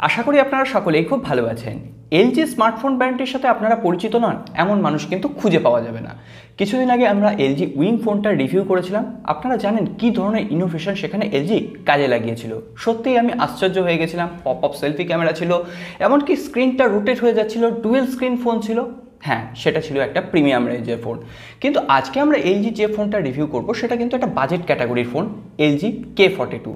আশা করি আপনারা সকলেই খুব ভালো আছেন। এলজি স্মার্টফোন ব্র্যান্ডটির সাথে আপনারা পরিচিত নন এমন মানুষ কিন্তু খুঁজে পাওয়া যাবে না। কিছুদিন আগে আমরা এলজি উইং ফোনটা রিভিউ করেছিলাম। আপনারা জানেন কি ধরনের ইনোভেশন সেখানে এলজি কাজে লাগিয়েছিল। সত্যিই আমি আশ্চর্য হয়ে গেছিলাম। পপ আপ সেলফি ক্যামেরা ছিল, এমনকি স্ক্রিনটা রোটেট হয়ে যাচ্ছিল, ডুয়েল স্ক্রিন ফোন ছিল। হ্যাঁ, সেটা ছিল একটা প্রিমিয়াম রেঞ্জের ফোন। কিন্তু আজকে আমরা এলজি যে ফোনটা রিভিউ করব সেটা কিন্তু একটা বাজেট ক্যাটাগরির phone, LG K42।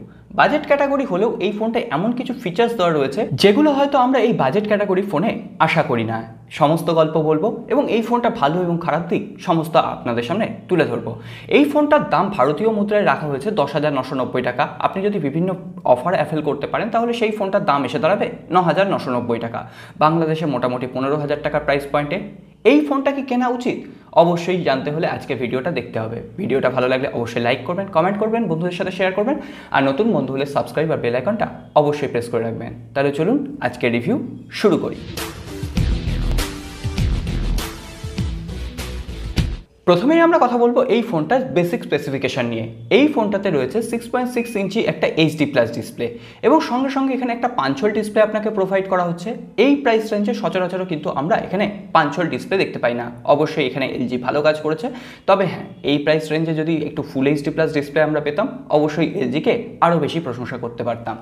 Budget category হলেও এই ফোনটা এমন কিছু ফিচার্স দেওয়া রয়েছে যেগুলো হয়তো আমরা এই বাজেট ক্যাটাগরির ফোনে আশা করি না। সমস্ত গল্প বলবো এবং এই ফোনটা ভালো এবং খারাপ দিক সমস্ত আপনাদের সামনে তুলে ধরবো। এই ফোনটার দাম ভারতীয় মুদ্রায় রাখা হয়েছে 10,990 টাকা। আপনি যদি বিভিন্ন অফার অ্যাভেল করতে পারেন তাহলে সেই ফোনটার দাম এসে দাঁড়াবে 9,990 টাকা, বাংলাদেশে মোটামুটি 15,000 টাকার প্রাইস পয়েন্টে। এই ফোনটা কি কেনা উচিত অবশ্যই জানতে হলে আজকে ভিডিওটা দেখতে হবে। ভিডিওটা ভালো লাগলে অবশ্যই লাইক করবেন, কমেন্ট করবেন, বন্ধুদের সাথে শেয়ার করবেন, আর নতুন বন্ধু হলে সাবস্ক্রাইব আর বেল আইকনটা অবশ্যই প্রেস করে রাখবেন। তাহলে চলুন আজকে রিভিউ শুরু করি। প্রথমেই আমরা কথা বলবো এই ফোনটার বেসিক স্পেসিফিকেশন নিয়ে। এই ফোনটাতে রয়েছে 6.6 ইঞ্চি একটা HD+ ডিসপ্লে এবং সঙ্গে সঙ্গে এখানে একটা পাঞ্চল ডিসপ্লে আপনাকে প্রোভাইড করা হচ্ছে। এই প্রাইস রেঞ্জে সচরাচর কিন্তু আমরা এখানে পাঞ্চল ডিসপ্লে দেখতে পাই না। অবশ্যই এখানে এলজি ভালো কাজ করেছে, তবে হ্যাঁ, এই প্রাইস রেঞ্জে যদি একটু ফুল HD+ ডিসপ্লে আমরা পেতাম অবশ্যই এলজিকে আরও বেশি প্রশংসা করতে পারতাম।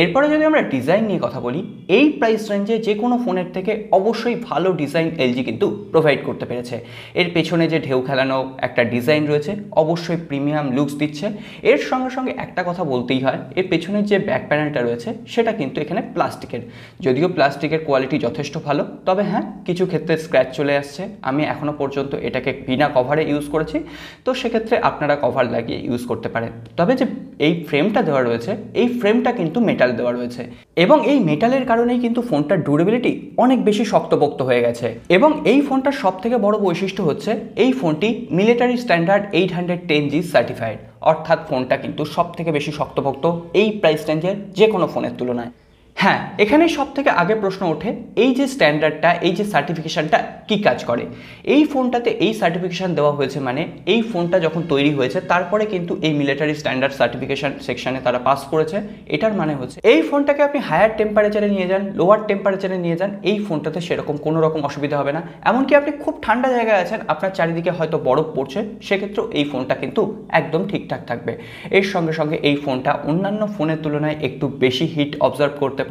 এরপরে যদি আমরা ডিজাইন নিয়ে কথা বলি, এই প্রাইস রেঞ্জে যে কোনো ফোনের থেকে অবশ্যই ভালো ডিজাইন এলজি কিন্তু প্রোভাইড করতে পেরেছে। এর পেছনে যে ঢেউ খেলানো একটা ডিজাইন রয়েছে অবশ্যই প্রিমিয়াম লুকস দিচ্ছে। এর সঙ্গে সঙ্গে একটা কথা বলতেই হয়, এর পেছনের যে ব্যাক প্যানেলটা রয়েছে সেটা কিন্তু এখানে প্লাস্টিকের। যদিও প্লাস্টিকের কোয়ালিটি যথেষ্ট ভালো, তবে হ্যাঁ, কিছু ক্ষেত্রে স্ক্র্যাচ চলে আসছে। আমি এখনও পর্যন্ত এটাকে বিনা কভারে ইউজ করেছি, তো সেক্ষেত্রে আপনারা কভার লাগিয়ে ইউজ করতে পারেন। তবে যে এই ফ্রেমটা দেওয়া রয়েছে, এই ফ্রেমটা কিন্তু মেটাল দেওয়া রয়েছে এবং এই মেটালের কারণেই কিন্তু ফোনটার ডিউরেবিলিটি অনেক বেশি শক্তপোক্ত হয়ে গেছে। এবং এই ফোনটার সব থেকে বড় বৈশিষ্ট্য হচ্ছে এই ফোনটি মিলিটারি স্ট্যান্ডার্ড 810G সার্টিফাইড, অর্থাৎ ফোনটা কিন্তু সব থেকে বেশি শক্তপোক্ত এই প্রাইস রেঞ্জের যে কোনো ফোনের তুলনায়। হ্যাঁ, এখানে সব থেকে আগে প্রশ্ন ওঠে এই যে স্ট্যান্ডার্ডটা, এই যে সার্টিফিকেশনটা কি কাজ করে। এই ফোনটাতে এই সার্টিফিকেশন দেওয়া হয়েছে মানে এই ফোনটা যখন তৈরি হয়েছে তারপরে কিন্তু এই মিলিটারি স্ট্যান্ডার্ড সার্টিফিকেশন সেকশনে তারা পাস করেছে। এটার মানে হচ্ছে এই ফোনটাকে আপনি হায়ার টেম্পারেচারে নিয়ে যান, লোয়ার টেম্পারেচারে নিয়ে যান, এই ফোনটাতে সেরকম কোনো রকম অসুবিধা হবে না। এমনকি আপনি খুব ঠান্ডা জায়গায় আছেন, আপনার চারিদিকে হয়তো বরফ পড়ছে, সেক্ষেত্রেও এই ফোনটা কিন্তু একদম ঠিকঠাক থাকবে। এর সঙ্গে সঙ্গে এই ফোনটা অন্যান্য ফোনের তুলনায় একটু বেশি হিট অবজার্ভ করতে পারে।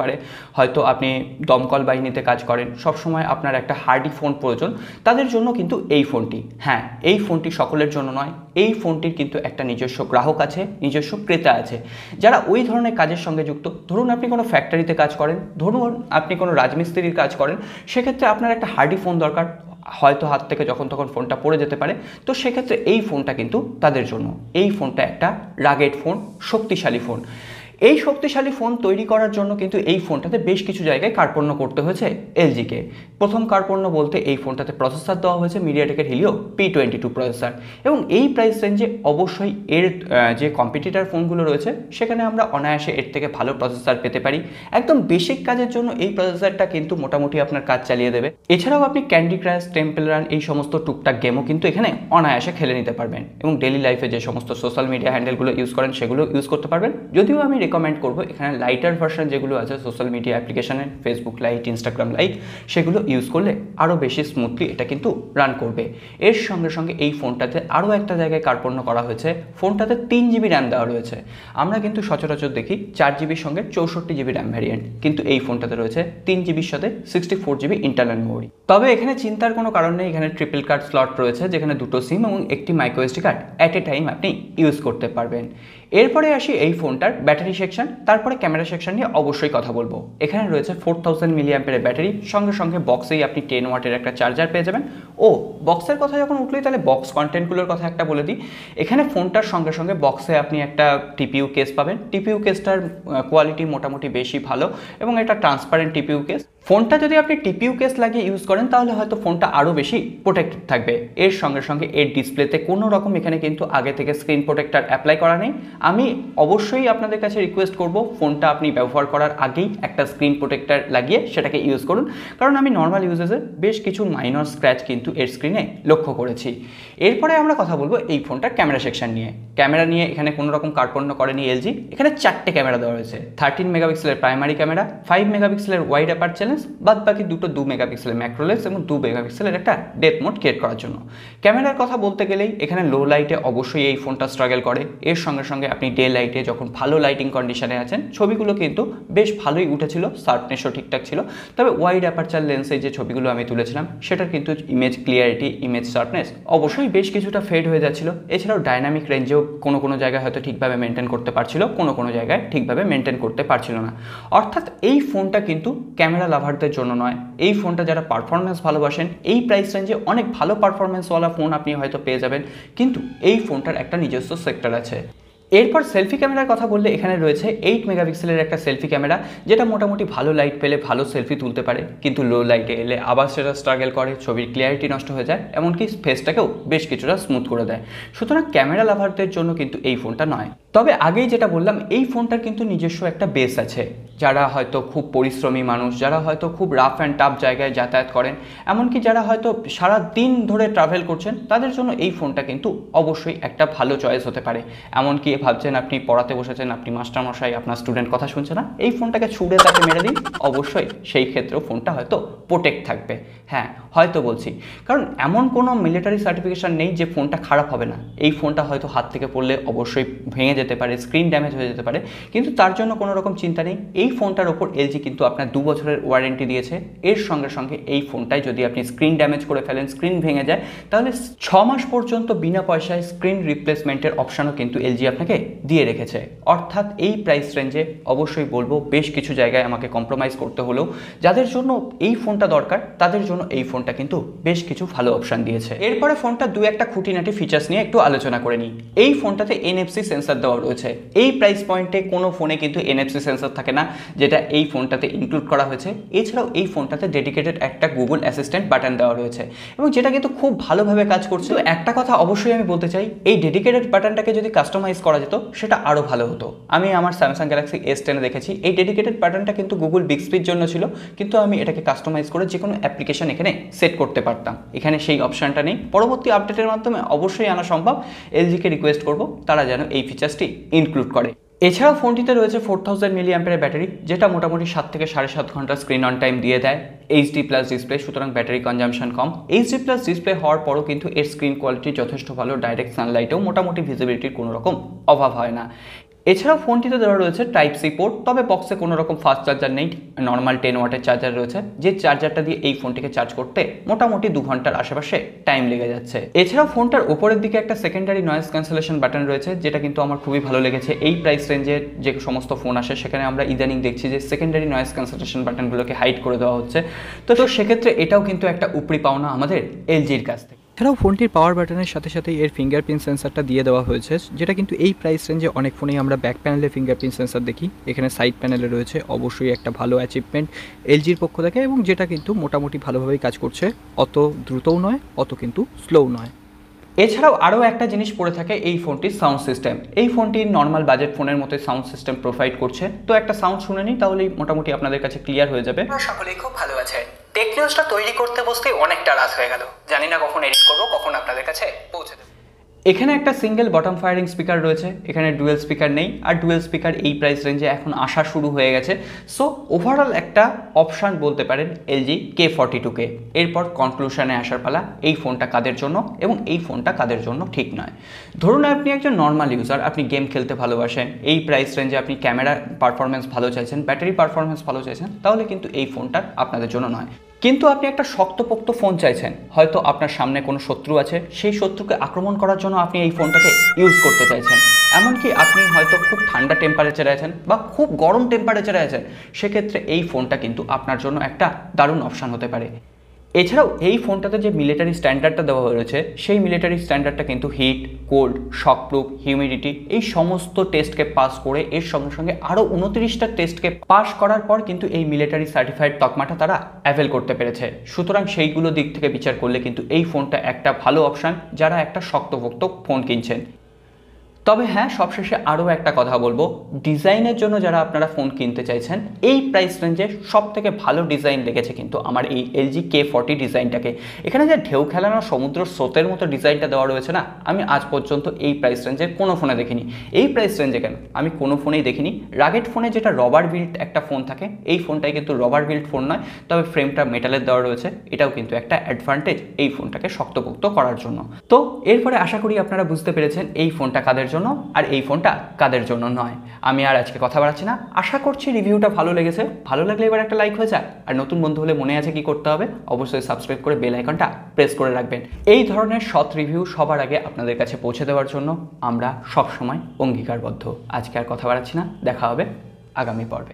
হয়তো আপনি দমকল বাহিনীতে কাজ করেন, সবসময় আপনার একটা হার্ডি ফোন প্রয়োজন, তাদের জন্য কিন্তু এই ফোনটি। হ্যাঁ, এই ফোনটি সকলের জন্য নয়, এই ফোনটির কিন্তু একটা নিজস্ব গ্রাহক আছে, নিজস্ব ক্রেতা আছে যারা ওই ধরনের কাজের সঙ্গে যুক্ত। ধরুন আপনি কোনো ফ্যাক্টরিতে কাজ করেন, ধরুন আপনি কোনো রাজমিস্ত্রির কাজ করেন, সেক্ষেত্রে আপনার একটা হার্ডি ফোন দরকার, হয়তো হাত থেকে যখন তখন ফোনটা পড়ে যেতে পারে, তো সেক্ষেত্রে এই ফোনটা কিন্তু তাদের জন্য। এই ফোনটা একটা রাগেড ফোন, শক্তিশালী ফোন। এই শক্তিশালী ফোন তৈরি করার জন্য কিন্তু এই ফোনটাতে বেশ কিছু জায়গায় কার্পণ্য করতে হয়েছে এলজিকে। প্রথম কার্পণ্য বলতে এই ফোনটাতে প্রসেসর দেওয়া হয়েছে মিডিয়াটেকের হিলিও P22 প্রসেসর, এবং এই প্রাইস রেঞ্জে অবশ্যই এর যে কম্পিটিটর ফোনগুলো রয়েছে সেখানে আমরা অনায়াসে এর থেকে ভালো প্রসেসর পেতে পারি। একদম বেসিক কাজের জন্য এই প্রসেসরটা কিন্তু মোটামুটি আপনার কাজ চালিয়ে দেবে। এছাড়াও আপনি ক্যান্ডি ক্রাশ, টেম্পল রান, এই সমস্ত টুকটাক গেমও কিন্তু এখানে অনায়াসে খেলে নিতে পারবেন এবং ডেলি লাইফে যে সমস্ত সোশ্যাল মিডিয়া হ্যান্ডেলগুলো ইউজ করেন সেগুলো ইউজ করতে পারবেন। যদিও আমি রেকমেন্ড করবো এখানে লাইটার ভার্সন যেগুলো আছে সোশ্যাল মিডিয়া অ্যাপ্লিকেশনের, ফেসবুক লাইট, ইনস্টাগ্রাম লাইট, সেগুলো ইউজ করলে আরও বেশি স্মুথলি এটা কিন্তু রান করবে। এর সঙ্গে সঙ্গে এই ফোনটাতে আরও একটা জায়গায় কার্পণ্য করা হয়েছে, ফোনটাতে 3GB র্যাম দেওয়া রয়েছে। আমরা কিন্তু সচরাচর দেখি 4GBর সঙ্গে 64GB র্যাম ভ্যারিয়েন্ট, কিন্তু এই ফোনটাতে রয়েছে 3GBর সাথে 64GB ইন্টারনাল মেমোরি। তবে এখানে চিন্তার কোনো কারণ নেই, এখানে ট্রিপল কার্ড স্লট রয়েছে যেখানে দুটো সিম এবং একটি micro SD card at a time আপনি ইউজ করতে পারবেন। এরপরে আসি এই ফোনটার ব্যাটারি সেকশন, তারপরে ক্যামেরা সেকশন নিয়ে অবশ্যই কথা বলবো। এখানে রয়েছে 4000 মিলিঅ্যাম্পিয়ারের ব্যাটারি, সঙ্গে সঙ্গে বক্সেই আপনি 10 ওয়াটের একটা চার্জার পেয়ে যাবেন। ও বক্সের কথা যখন উঠলোই তাহলে বক্স কন্টেন্টগুলোর কথা একটা বলে দিই। এখানে ফোনটার সঙ্গে সঙ্গে বক্সে আপনি একটা টিপিইউ কেস পাবেন। টিপিইউ কেসটার কোয়ালিটি মোটামুটি বেশি ভালো এবং এটা ট্রান্সপারেন্ট টিপিইউ কেস। ফোনটা যদি আপনি টিপিইউ কেস লাগিয়ে ইউজ করেন তাহলে হয়তো ফোনটা আরও বেশি প্রোটেক্টেড থাকবে। এর সঙ্গে সঙ্গে এর ডিসপ্লেতে কোনো রকম এখানে কিন্তু আগে থেকে স্ক্রিন প্রোটেক্টর অ্যাপ্লাই করা নেই। আমি অবশ্যই আপনাদের কাছে রিকোয়েস্ট করব ফোনটা আপনি ব্যবহার করার আগেই একটা স্ক্রিন প্রোটেক্টর লাগিয়ে সেটাকে ইউজ করুন, কারণ আমি নর্মাল ইউজেসে বেশ কিছু মাইনর স্ক্র্যাচ কিন্তু এর স্ক্রিনে স্ক্রিনে লক্ষ্য করেছি। এরপরে আমরা কথা বলবো এই ফোনটার ক্যামেরা সেকশন নিয়ে। ক্যামেরা নিয়ে এখানে কোনো রকম কার্পণ্য করেনি এলজি। এখানে 4টে ক্যামেরা দেওয়া হয়েছে। 13 মেগাপিক্সেলের প্রাইমারি ক্যামেরা, 5 মেগাপিক্সেলের ওয়াইড অ্যাপারচার লেন্স, বাদ বাকি দুটো 2 মেগাপিক্সেলের ম্যাক্রো লেন্স এবং 2 মেগাপিক্সেলের একটা ডেপথ মোড ক্রিয়েট করার জন্য। ক্যামেরার কথা বলতে গেলেই এখানে লো লাইটে অবশ্যই এই ফোনটা স্ট্রাগল করে। এর সঙ্গে সঙ্গে আপনি ডে লাইটে যখন ভালো লাইটিং কন্ডিশনে আছেন ছবিগুলো কিন্তু বেশ ভালোই উঠেছিল, শার্পনেসও ঠিকঠাক ছিল। তবে ওয়াইড অ্যাপারচার লেন্সে যে ছবিগুলো আমি তুলেছিলাম সেটার কিন্তু ইমেজ ক্লিয়ারিটি, ইমেজ শার্পনেস অবশ্যই বেশ কিছুটা ফেড হয়ে যাচ্ছিল। এছাড়াও ডাইনামিক রেঞ্জেও কোনো জায়গায় হয়তো ঠিকভাবে মেনটেন করতে পারছিল, কোনো জায়গায় ঠিকভাবে মেনটেন করতে পারছিল না। অর্থাৎ এই ফোনটা কিন্তু ক্যামেরা লাভারদের জন্য নয়। এই ফোনটা যারা পারফরমেন্স ভালোবাসেন, এই প্রাইস রেঞ্জে অনেক ভালো পারফরমেন্সওয়ালা ফোন আপনি হয়তো পেয়ে যাবেন, কিন্তু এই ফোনটার একটা নিজস্ব সেক্টর আছে। এরপর সেলফি ক্যামেরার কথা বললে এখানে রয়েছে 8 মেগাপিক্সেলের একটা সেলফি ক্যামেরা, যেটা মোটামুটি ভালো লাইট পেলে ভালো সেলফি তুলতে পারে, কিন্তু লো লাইটে এলে আবার সেটা স্ট্রাগল করে, ছবির ক্লিয়ারিটি নষ্ট হয়ে যায়, এমনকি ফেসটাকেও বেশ কিছুটা স্মুথ করে দেয়। সুতরাং ক্যামেরা লাভারদের জন্য কিন্তু এই ফোনটা নয়। তবে আগেই যেটা বললাম, এই ফোনটার কিন্তু নিজস্ব একটা বেস আছে। যারা হয়তো খুব পরিশ্রমী মানুষ, যারা হয়তো খুব রাফ অ্যান্ড টাফ জায়গায় যাতায়াত করেন, এমনকি যারা হয়তো সারা দিন ধরে ট্রাভেল করছেন, তাদের জন্য এই ফোনটা কিন্তু অবশ্যই একটা ভালো চয়েস হতে পারে। এমনকি ভাবছেন আপনি পড়াতে বসেছেন, আপনি মাস্টারমশাই, আপনার স্টুডেন্ট কথা শুনছে না, এই ফোনটাকে ছুঁড়ে তাকে মেরে দিন, অবশ্যই সেই ক্ষেত্রেও ফোনটা হয়তো প্রোটেক্ট থাকবে। হ্যাঁ, হয়তো বলছি, কারণ এমন কোনো মিলিটারি সার্টিফিকেশন নেই যে ফোনটা খারাপ হবে না। এই ফোনটা হয়তো হাত থেকে পড়লে অবশ্যই ভেঙে যেতে পারে, স্ক্রিন ড্যামেজ হয়ে যেতে পারে, কিন্তু তার জন্য কোনো রকম চিন্তা নেই। এই ফোনটার ওপর এলজি কিন্তু আপনার 2 বছরের ওয়ারেন্টি দিয়েছে। এর সঙ্গে সঙ্গে এই ফোনটায় যদি আপনি স্ক্রিন ড্যামেজ করে ফেলেন, স্ক্রিন ভেঙে যায়, তাহলে 6 মাস পর্যন্ত বিনা পয়সায় স্ক্রিন রিপ্লেসমেন্টের অপশানও কিন্তু এলজি আপনাকে দিয়ে রেখেছে। অর্থাৎ এই প্রাইস রেঞ্জে অবশ্যই বলবো বেশ কিছু জায়গায় আমাকে কম্প্রোমাইজ করতে হলেও যাদের জন্য এই ফোনটা দরকার, তাদের জন্য এই ফোনটা কিন্তু বেশ কিছু ভালো অপশান দিয়েছে। এরপরে ফোনটা একটা খুঁটিনাটি ফিচার্স নিয়ে একটু আলোচনা করে নিই। এই ফোনটাতে এনএফসি সেন্সর দেওয়া রয়েছে। এই প্রাইস পয়েন্টে কোনো ফোনে কিন্তু এনএফসি সেন্সর থাকে না, যেটা এই ফোনটাতে ইনক্লুড করা হয়েছে। এছাড়াও এই ফোনটাতে ডেডিকেটেড একটা গুগল অ্যাসিস্ট্যান্ট বাটন দেওয়া রয়েছে এবং যেটা কিন্তু খুব ভালোভাবে কাজ করছে। তো একটা কথা অবশ্যই আমি বলতে চাই, এই ডেডিকেটেড বাটনটাকে যদি কাস্টমাইজ করা যেত সেটা আরও ভালো হতো। আমি আমার স্যামসাং গ্যালাক্সি S10 দেখেছি, এই ডেডিকেটেড বাটনটা কিন্তু গুগল বিক্সপির জন্য ছিল, কিন্তু আমি এটাকে কাস্টমাইজ করে যে কোনো অ্যাপ্লিকেশন এখানে সেট করতে পারতাম। এখানে সেই অপশানটা নেই। পরবর্তী আপডেটের মাধ্যমে অবশ্যই আনা সম্ভব। এলজিকে রিকোয়েস্ট করব তারা যেন এই ফিচার্সটি ইনক্লুড করে। এছাড়াও ফোনটিতে রয়েছে 4000 mAh ব্যাটারি, যেটা মোটামুটি 7 থেকে 7.5 ঘন্টা স্ক্রিন অন টাইম দিয়ে দেয়। HD+ ডিসপ্লে, সুতরাং ব্যাটারি কনজাম্পশন কম। HD+ ডিসপ্লে হওয়ার পরও কিন্তু এর স্ক্রিন কোয়ালিটি যথেষ্ট ভালো। ডাইরেক্ট সানলাইটেও মোটামুটি ভিজিবিলিটির কোনো রকম অভাব হয় না। এছাড়াও ফোনটিতে দেওয়া রয়েছে টাইপ-C পোর্ট, তবে বক্সে কোনো রকম ফাস্ট চার্জার নেই। নর্মাল 10 ওয়াটের চার্জার রয়েছে, যে চার্জারটা দিয়ে এই ফোনটিকে চার্জ করতে মোটামুটি 2 ঘন্টার আশেপাশে টাইম লেগে যাচ্ছে। এছাড়াও ফোনটার উপরের দিকে একটা সেকেন্ডারি নয়েজ ক্যান্সেলেশন বাটন রয়েছে, যেটা কিন্তু আমার খুবই ভালো লেগেছে। এই প্রাইস রেঞ্জে যে সমস্ত ফোন আসে সেখানে আমরা ইদানিং দেখছি যে সেকেন্ডারি নয়েজ ক্যান্সেলেশন বাটনগুলোকে হাইড করে দেওয়া হচ্ছে। তো সেক্ষেত্রে এটাও কিন্তু একটা উপরি পাওনা আমাদের এলজির কাছ থেকে। এছাড়াও ফোনটির পাওয়ার বাটনের সাথে সাথে এর ফিঙ্গারপ্রিন্ট সেন্সারটা দিয়ে দেওয়া হয়েছে, যেটা কিন্তু এই প্রাইস রেঞ্জে অনেক ফোনেই আমরা ব্যাক প্যানেলে ফিঙ্গারপ্রিন্ট সেন্সার দেখি। এখানে সাইড প্যানেলে রয়েছে, অবশ্যই একটা ভালো অ্যাচিভমেন্ট এলজির পক্ষ থেকে, এবং যেটা কিন্তু মোটামুটি ভালোভাবেই কাজ করছে। অত দ্রুতও নয়, অত কিন্তু স্লোও নয়। এছাড়াও আরও একটা জিনিস পড়ে থাকে এই ফোনটির সাউন্ড সিস্টেম। এই ফোনটির নর্মাল বাজেট ফোনের মতোই সাউন্ড সিস্টেম প্রোভাইড করছে। তো একটা সাউন্ড শুনে নিই, তাহলেই মোটামুটি আপনাদের কাছে ক্লিয়ার হয়ে যাবে। সকলেই খুব ভালো আছে। টেক নিউজটা তৈরি করতে বসতে অনেকটা রাত হয়ে গেল, জানি না কখন এডিট করবো, কখন আপনাদের কাছে পৌঁছে দেবো। এখানে একটা সিঙ্গেল বটম ফায়ারিং স্পিকার রয়েছে, এখানে ডুয়েল স্পিকার নেই। আর ডুয়েল স্পিকার এই প্রাইস রেঞ্জে এখন আসা শুরু হয়ে গেছে। সো ওভারঅল একটা অপশান বলতে পারেন LG K42 কে। এরপর কনক্লুশনে আসার পালা, এই ফোনটা কাদের জন্য এবং এই ফোনটা কাদের জন্য ঠিক নয়। ধরুন আপনি একজন নর্মাল ইউজার, আপনি গেম খেলতে ভালোবাসেন, এই প্রাইস রেঞ্জে আপনি ক্যামেরা পারফরমেন্স ভালো চাইছেন, ব্যাটারি পারফরমেন্স ভালো চাইছেন, তাহলে কিন্তু এই ফোনটা আপনাদের জন্য নয়। কিন্তু আপনি একটা শক্তপোক্ত ফোন চাইছেন, হয়তো আপনার সামনে কোনো শত্রু আছে, সেই শত্রুকে আক্রমণ করার জন্য আপনি এই ফোনটাকে ইউজ করতে চাইছেন। এমনকি আপনি হয়তো খুব ঠান্ডা টেম্পারেচারে আছেন বা খুব গরম টেম্পারেচারে আছেন, সেক্ষেত্রে এই ফোনটা কিন্তু আপনার জন্য একটা দারুণ অপশান হতে পারে। এছাড়াও এই ফোনটাতে যে মিলিটারি স্ট্যান্ডার্ডটা দেওয়া হয়েছে, সেই মিলিটারি স্ট্যান্ডার্ডটা কিন্তু হিট, কোল্ড, শকপ্রুফ, হিউমিডিটি এই সমস্ত টেস্টকে পাস করে, এর সঙ্গে সঙ্গে আরও 29টা টেস্টকে পাস করার পর কিন্তু এই মিলিটারি সার্টিফাইড তকমাটা তারা অ্যাভেল করতে পেরেছে। সুতরাং সেইগুলো দিক থেকে বিচার করলে কিন্তু এই ফোনটা একটা ভালো অপশান যারা একটা শক্তপোক্ত ফোন কিনছেন। তবে হ্যাঁ, সবশেষে আরও একটা কথা বলবো, ডিজাইনের জন্য যারা আপনারা ফোন কিনতে চাইছেন, এই প্রাইস রেঞ্জে সব থেকে ভালো ডিজাইন লেগেছে কিন্তু আমার এই LG K40 ডিজাইনটাকে। এখানে যে ঢেউ খেলানো সমুদ্র স্রোতের মতো ডিজাইনটা দেওয়া রয়েছে না, আমি আজ পর্যন্ত এই প্রাইস রেঞ্জের কোনো ফোনে দেখিনি। এই প্রাইস রেঞ্জে কেন, আমি কোনো ফোনেই দেখিনি। রাগেট ফোনে যেটা রবার বিল্ট একটা ফোন থাকে, এই ফোনটাই কিন্তু রবার বিল্ট ফোন নয়, তবে ফ্রেমটা মেটালের দেওয়া রয়েছে, এটাও কিন্তু একটা অ্যাডভান্টেজ এই ফোনটাকে শক্তপোক্ত করার জন্য। তো এরপরে আশা করি আপনারা বুঝতে পেরেছেন এই ফোনটা কাদের জন্য আর এই ফোনটা কাদের জন্য নয়। আমি আর আজকে কথা বাড়াচ্ছি না, আশা করছি রিভিউটা ভালো লেগেছে। ভালো লাগলে এবার একটা লাইক হয়ে যায়, আর নতুন বন্ধু হলে মনে আছে কি করতে হবে, অবশ্যই সাবস্ক্রাইব করে বেল আইকনটা প্রেস করে রাখবেন। এই ধরনের সৎ রিভিউ সবার আগে আপনাদের কাছে পৌঁছে দেওয়ার জন্য আমরা সবসময় অঙ্গীকারবদ্ধ। আজকে আর কথা বাড়াচ্ছি না, দেখা হবে আগামী পর্বে।